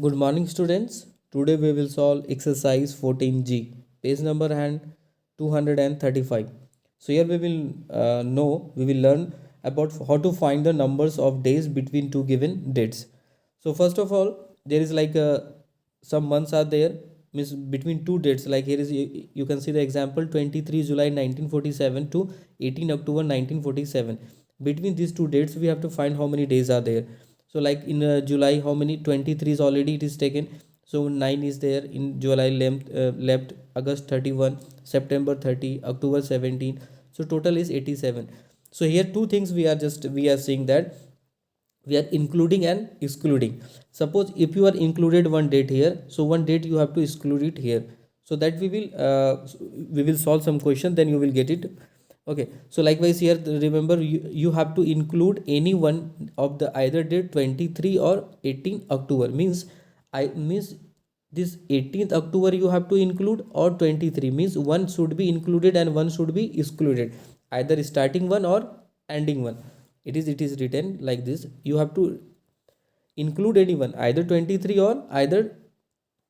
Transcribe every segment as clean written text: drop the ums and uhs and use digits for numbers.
Good morning, students. Today we will solve exercise 14G, page number and 235. So here we will learn about how to find the numbers of days between two given dates. So first of all, there is some months are there, means between two dates. Like here is you can see the example 23 July 1947 to 18 October 1947. Between these two dates, we have to find how many days are there. So like in July, how many? 23 is already it is taken. So 9 is there in July, left August 31, September 30, October 17. So total is 87. So here two things we are saying that we are including and excluding. Suppose if you are included one date here, so one date you have to exclude it here. So that we will solve some question, then you will get it. Okay, so likewise here, remember you have to include any one of the either date 23 or 18 October. Means I means this 18th October you have to include, or 23, means one should be included and one should be excluded, either starting one or ending one. It is written like this. You have to include anyone, either 23 or either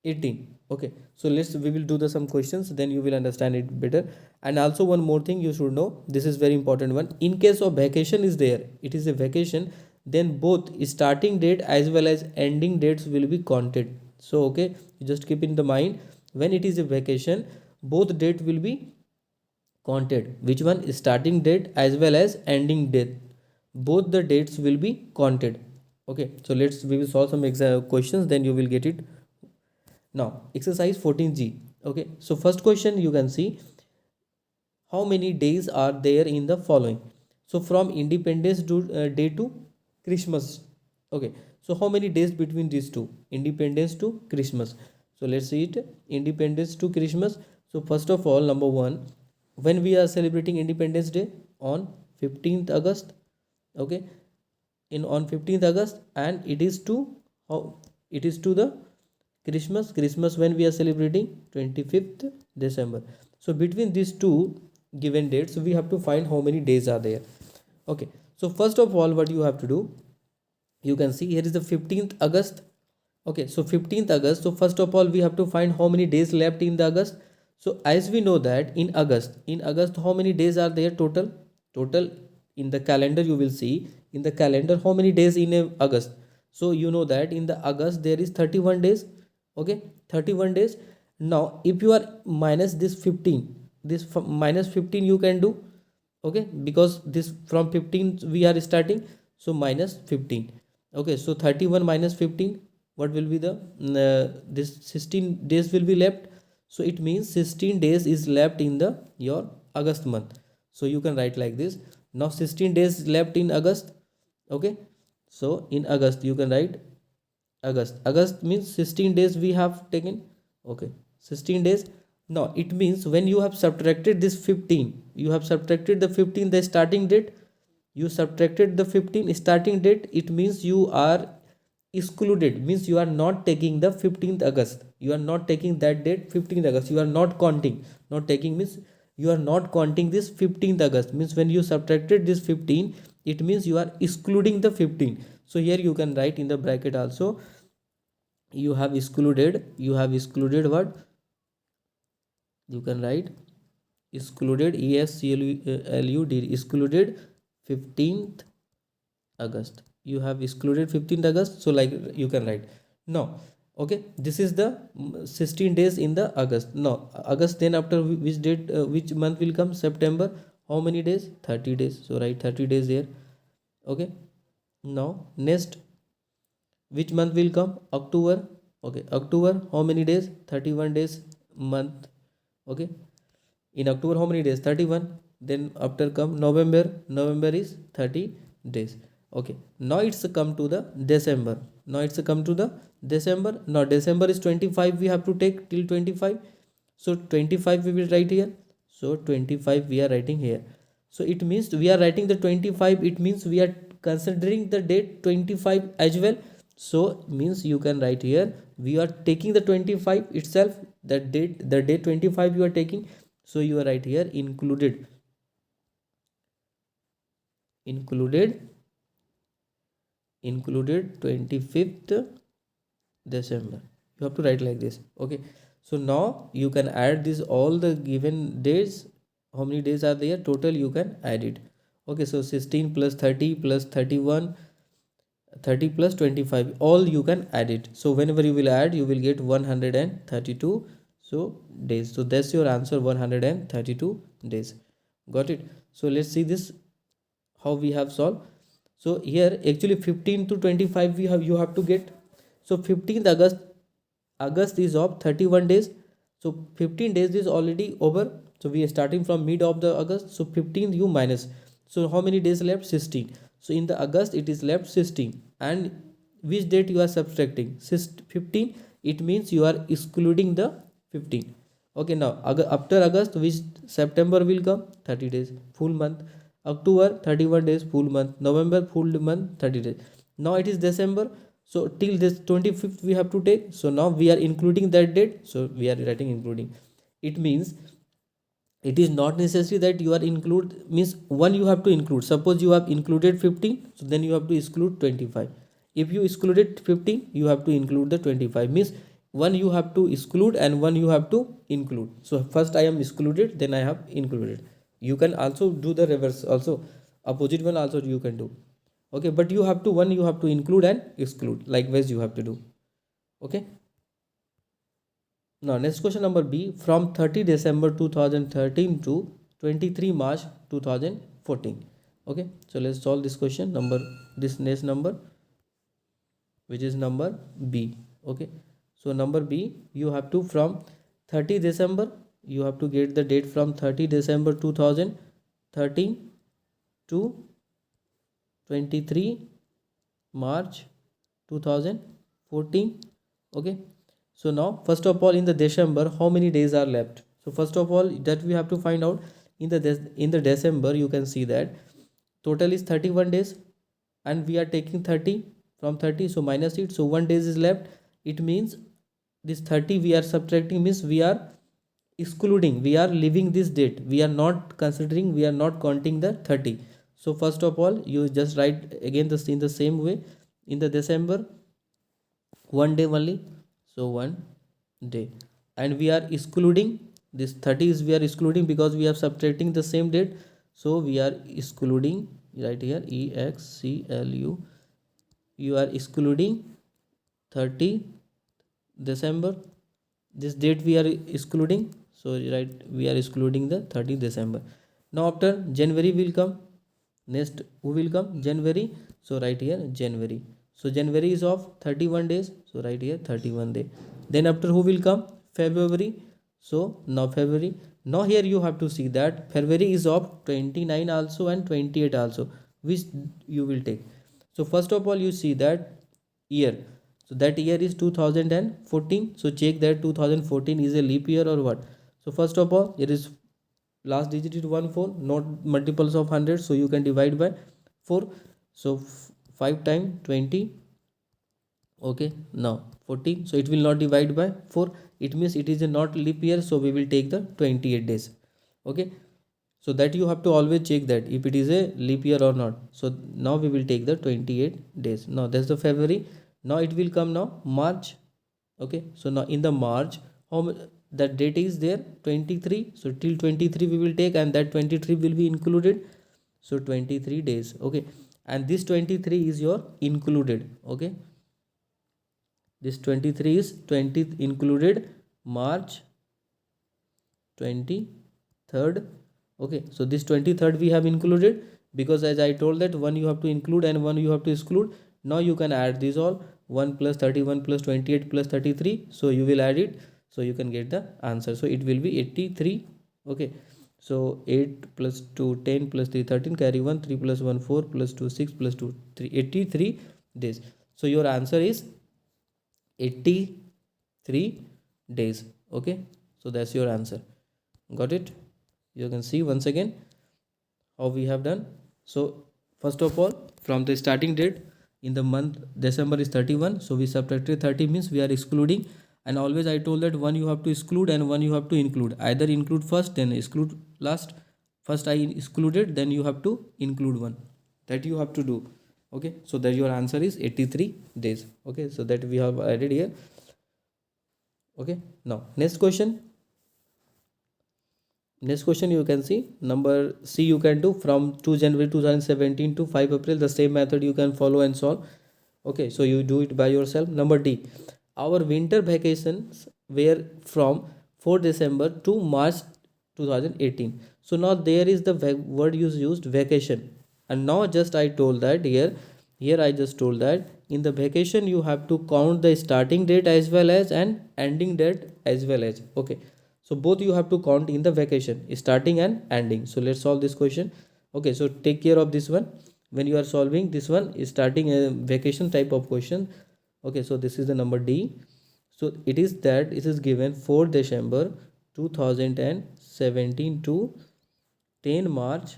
18. Okay, so we will do some questions, then you will understand it better. And also one more thing you should know, this is very important one. In case of vacation is there, it is a vacation, then both starting date as well as ending dates will be counted. So okay, you just keep in the mind, when it is a vacation, both date will be counted. Which one? Starting date as well as ending date, both the dates will be counted. Okay, so we will solve some exam questions, then you will get it. Now exercise 14G. Okay, so first question you can see, how many days are there in the following? So from Day to Christmas. Okay, so how many days between these two, Independence to Christmas? So let's see it. Independence to Christmas. So first of all, number one, when we are celebrating Independence Day? On 15th August. Okay, in on 15th August, and it is to how, it is to the Christmas when we are celebrating 25th December. So between these two given dates, we have to find how many days are there. Okay, so first of all, what you have to do, you can see here is the 15th August. Okay, so 15th August. So first of all, we have to find how many days left in the August. So as we know that in August, how many days are there total? Total in the calendar, you will see in the calendar how many days in a August. So you know that in the August there is 31 days. Okay, 31 days. Now if you are minus this 15, minus 15 you can do. Okay, because this from 15 we are starting, so minus 15. Okay, so 31 minus 15, what will be the this 16 days will be left. So it means 16 days is left in the your August month. So you can write like this. Now 16 days left in August. Okay, so in August you can write August means 16 days we have taken. Okay, 16 days. Now it means when you have subtracted this 15, you have subtracted the 15 the starting date, you subtracted the 15 starting date, it means you are excluded, means you are not taking the 15th August, you are not taking that date 15th August, you are not counting. Not taking means you are not counting this 15th August, means when you subtracted this 15, it means you are excluding the 15. So here you can write in the bracket also, you have excluded what? You can write excluded, ESCLUD, excluded 15th August. You have excluded 15th August, so like you can write. Now okay, this is the 16 days in the August. Now August, then after which date, which month will come? September. How many days? 30 days, so write 30 days here. Okay, now next, which month will come? October. Okay, October, how many days? 31 days month. Okay, in October how many days? 31. Then after come November. November is 30 days. Okay, now it's come to the December. Now it's come to the December. Now December is 25, we have to take till 25. So 25 we will write here. So 25 we are writing here. So it means we are writing the 25, it means we are considering the date 25 as well. So means you can write here, we are taking the 25 itself, the date 25 you are taking. So you are right here, included 25th December. You have to write like this. Okay. So now you can add this all the given days. How many days are there? Total you can add it. Okay. So 16 plus 30 plus 31, 30 plus 25. All you can add it. So whenever you will add, you will get 132. So days. So that's your answer, 132 days. Got it? So let's see this how we have solved. So here actually 15 to 25 we have, you have to get. So 15th August is of 31 days. So 15 days is already over. So we are starting from mid of the August. So 15th you minus. So how many days left? 16. So in the August it is left 16. And which date you are subtracting? 15. It means you are excluding the 15. Okay, now after August which September will come? 30 days, full month. October 31 days, full month. November full month, 30 days. Now it is December. So till this 25th we have to take. So now we are including that date. So we are writing including. It means it is not necessary that you are include, means one you have to include. Suppose you have included 15, so then you have to exclude 25. If you excluded 15, you have to include the 25. Means one you have to exclude and one you have to include. So first I am excluded, then I have included. You can also do the reverse also, opposite one also you can do. Okay, but you have to, one you have to include and exclude, likewise you have to do. Okay. Now next question number B, from 30 December 2013 to 23 March 2014. Okay, so let's solve this question number, this next number, which is number B. Okay, so number B, you have to from 30 December, you have to get the date from 30 December 2013 to 23 March 2014. Okay, so now first of all in the December how many days are left? So first of all that we have to find out. In the December you can see that total is 31 days and we are taking 30 from 30, so minus it, so 1 days is left. It means this 30 we are subtracting, means we are excluding, we are leaving this date, we are not considering, we are not counting the 30. So first of all you just write again this in the same way. In the December 1 day only, so 1 day, and we are excluding this 30 is we are excluding because we are subtracting the same date. So we are excluding right here EXCLU, you are excluding 30 December, this date we are excluding. So right, we are excluding the 30 December. Now after January will come, next who will come? January. So right here January. So January is of 31 days, so right here 31 day. Then after who will come? February. So now February. Now here you have to see that February is of 29 also and 28 also, which you will take. So first of all you see that year, so that year is 2014. So check that 2014 is a leap year or what. So first of all it is last digit is 14, not multiples of 100, so you can divide by 4. So 5 times 20. Okay, now 14, so it will not divide by 4, it means it is a not leap year, so we will take the 28 days. Okay, so that you have to always check that if it is a leap year or not. So now we will take the 28 days. Now that's the February. Now it will come now March. Okay, so now in the March that date is there 23, so till 23 we will take, and that 23 will be included. So 23 days. Okay, and this 23 is your included. Okay, this 23 is 20th included, March 23rd. Okay, so this 23rd we have included because as I told that one you have to include and one you have to exclude. Now you can add these all, 1 plus 31 plus 28 plus 33, so you will add it, so you can get the answer. So it will be 83. Okay, so 8 plus 2 10 plus 3 13, carry 1, 3 plus 1 4 plus 2 6 plus 2 3, 83 days. So your answer is 83 days. Okay, so that's your answer. Got it? You can see once again how we have done. So first of all from the starting date in the month December is 31, so we subtracted 30, means we are excluding, and always I told that one you have to exclude and one you have to include, either include first then exclude last. First I excluded, then you have to include one, that you have to do. Okay, so that your answer is 83 days. Okay, so that we have added here. Okay, now next question you can see number C. You can do from 2 January 2017 to 5 April. The same method you can follow and solve. Okay, so you do it by yourself. Number D, our winter vacations were from 4 December to March 2018. So now there is the word you used, vacation, and now just I told that here I just told that in the vacation you have to count the starting date as well as and ending date as well as. Okay, so both you have to count in the vacation, starting and ending. So let's solve this question. Okay, so take care of this one when you are solving this one is starting a vacation type of question. Okay, so this is the number D. So it is that it is given 4 December 2017 to 10 March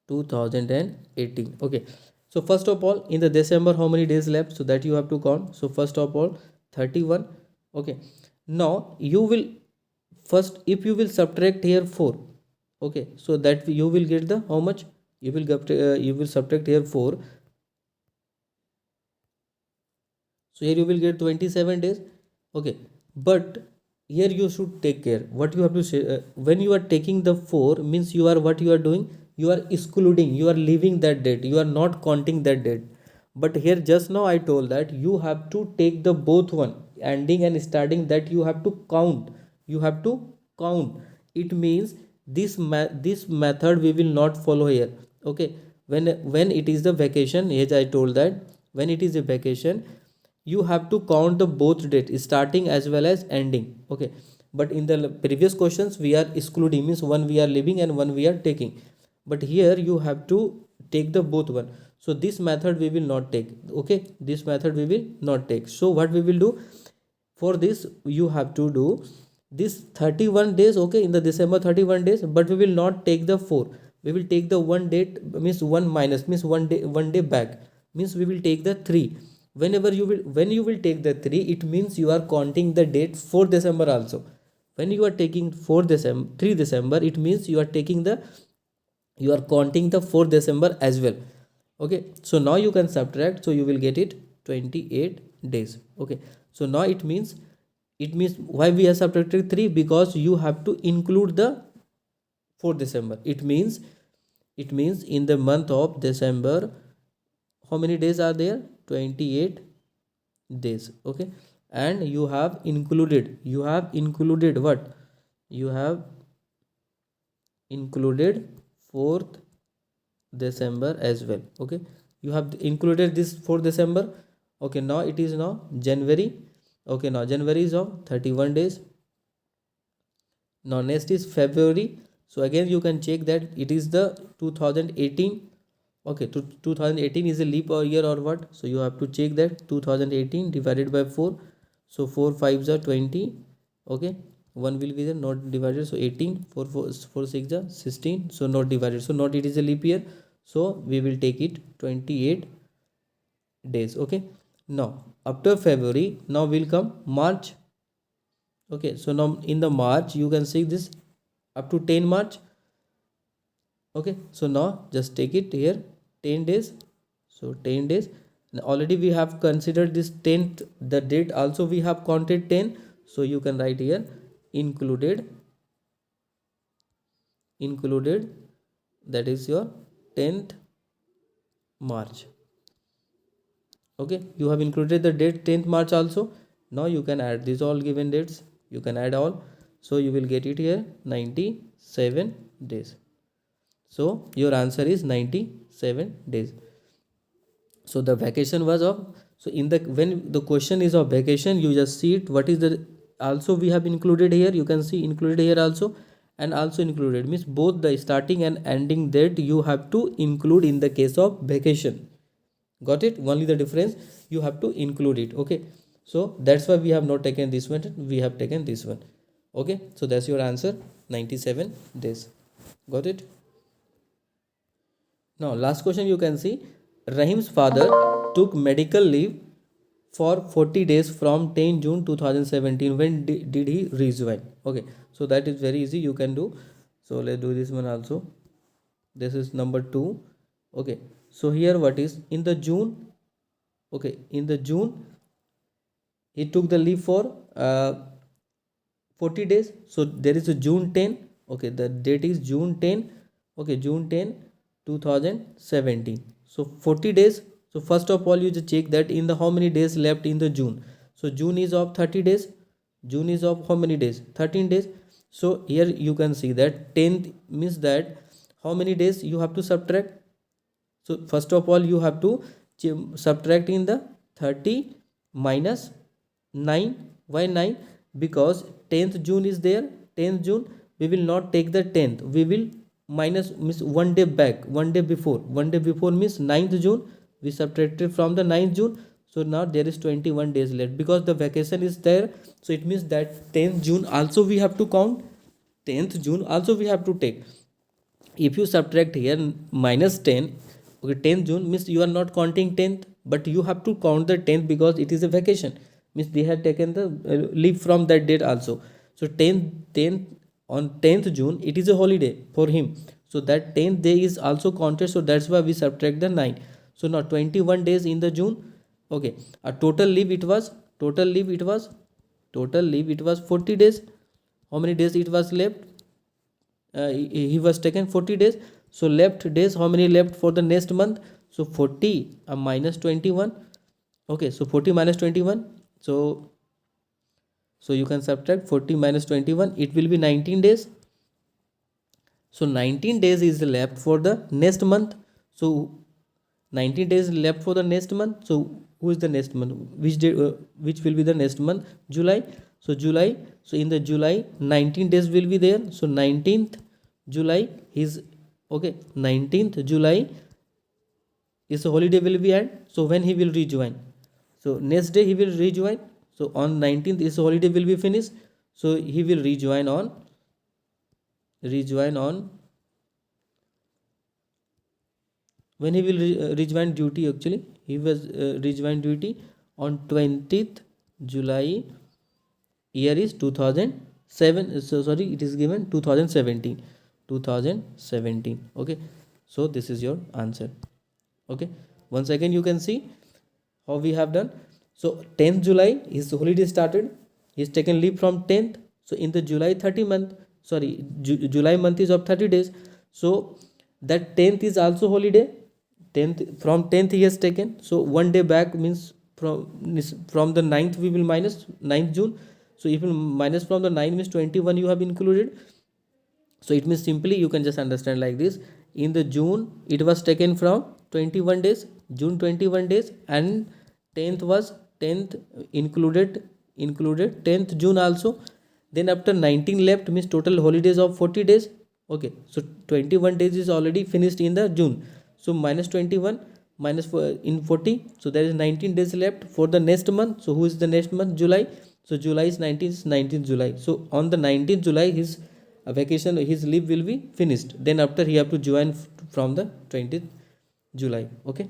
2018. Okay, so first of all in the December how many days left, so that you have to count. So first of all 31. Okay, now you will first, if you will subtract here 4. Okay, so that you will get the how much you will get, you will subtract here 4. So here you will get 27 days. Okay, but here you should take care what you have to say. When you are taking the 4 means you are what you are doing, you are excluding, you are leaving that date, you are not counting that date. But here just now I told that you have to take the both one, ending and starting, that you have to count, you have to count. It means this method we will not follow here. Okay, when it is the vacation, as I told that when it is a vacation you have to count the both date, starting as well as ending. Okay, but in the previous questions we are excluding, means one we are leaving and one we are taking. But here you have to take the both one. So this method we will not take. Okay, this method we will not take. So what we will do for this, you have to do this 31 days. Okay, in the December 31 days, but we will not take the 4. We will take the one date, means one minus, means one day back, means we will take the 3. Whenever you will, when you will take the 3, it means you are counting the date 4 December also. When you are taking 4 December 3 December, it means you are taking the, you are counting the 4 December as well. Okay, so now you can subtract, so you will get it 28 days. Okay, so now it means why we have subtracted 3, because you have to include the 4 December. It means in the month of December how many days are there, 28 days. Okay, and you have included what, you have included 4th December as well. Okay, you have included this 4th December. Okay, now it is now January. Okay, now January is of 31 days. Now next is February. So again you can check that it is the 2018. Okay, 2018 is a leap year or what, so you have to check that 2018 divided by 4. So 4 5s are 20. Okay, one will be there not divided, so 18. 4 6 are 16, so not divided, so not it is a leap year, so we will take it 28 days. Okay, now after February now will come March. Okay, so now in the March you can see this up to 10 March. Okay, so now just take it here 10 days. So 10 days, and already we have considered this 10th, the date also we have counted 10. So you can write here included, that is your 10th March. Okay, you have included the date 10th March also. Now you can add these all given dates, you can add all, so you will get it here 97 days. So your answer is 97 days. So the vacation was of, so in the, when the question is of vacation, you just see it what is the, also we have included here, you can see included here also, and also included means both the starting and ending date you have to include in the case of vacation. Got it, only the difference you have to include it. Okay, so that's why we have not taken this one, we have taken this one. Okay, so that's your answer, 97 days. Got it. Now last question you can see, Rahim's father took medical leave for 40 days from 10 June 2017. When did he resign? Okay, so that is very easy, you can do. So let's do this one also. This is number 2. Okay, So here what is in the June, okay, in the June he took the leave for 40 days. So there is a June 10, okay, the date is June 10, okay, June 10 2017. So 40 days. So first of all you just check that in the how many days left in the June. So June is of 30 days. June is of how many days? 13 days. So here you can see that 10th means that how many days you have to subtract. So first of all you have to subtract in the 30 minus 9. Why 9? Because 10th June is there. 10th June we will not take the 10th, we will minus means one day back, one day before. One day before means 9th June, we subtracted from the 9th June. So now there is 21 days left because the vacation is there. So it means that 10th June also we have to count. 10th June also we have to take. If you subtract here minus 10, okay, 10th June means you are not counting 10th, but you have to count the 10th because it is a vacation, means they had taken the leave from that date also. So 10th on 10th June it is a holiday for him, so that 10th day is also counted. So that's why we subtract the 9. So now 21 days in the June, okay, a total leave it was 40 days. How many days it was left? He was taken 40 days. So left days, how many left for the next month? So 40 minus 21, okay, so 40 minus 21. So you can subtract 40 minus 21, it will be 19 days. So 19 days is left for the next month. So 19 days left for the next month. So who is the next month? Which day, which will be the next month? July. So July. So in the July 19 days will be there. So 19th July is, okay, 19th July is a holiday will be end. So when he will rejoin? So next day he will rejoin. So on 19th is holiday will be finished. So he will rejoin on when he will rejoin duty. Actually he was rejoin duty on 20th July, year is 2007. So sorry, it is given 2017. Okay, so this is your answer. Okay, once again you can see how we have done. So 10th July his holiday started, he is taken leave from 10th. So in the July 30 month, sorry, July month is of 30 days. So that 10th is also holiday. 10th, from 10th he has taken. So one day back means from the 9th we will minus 9th June. So if you minus from the 9 means 21 you have included. So it means simply you can just understand like this. In the June it was taken from 21 days, June 21 days, and 10th was 10th included 10th June also. Then after 19 left means total holidays of 40 days. Okay, so 21 days is already finished in the June. So minus 21 minus in 40. So there is 19 days left for the next month. So who is the next month? July. So July is 19th July. So on the 19th July his vacation, his leave will be finished. Then after he have to join from the 20th July. Okay.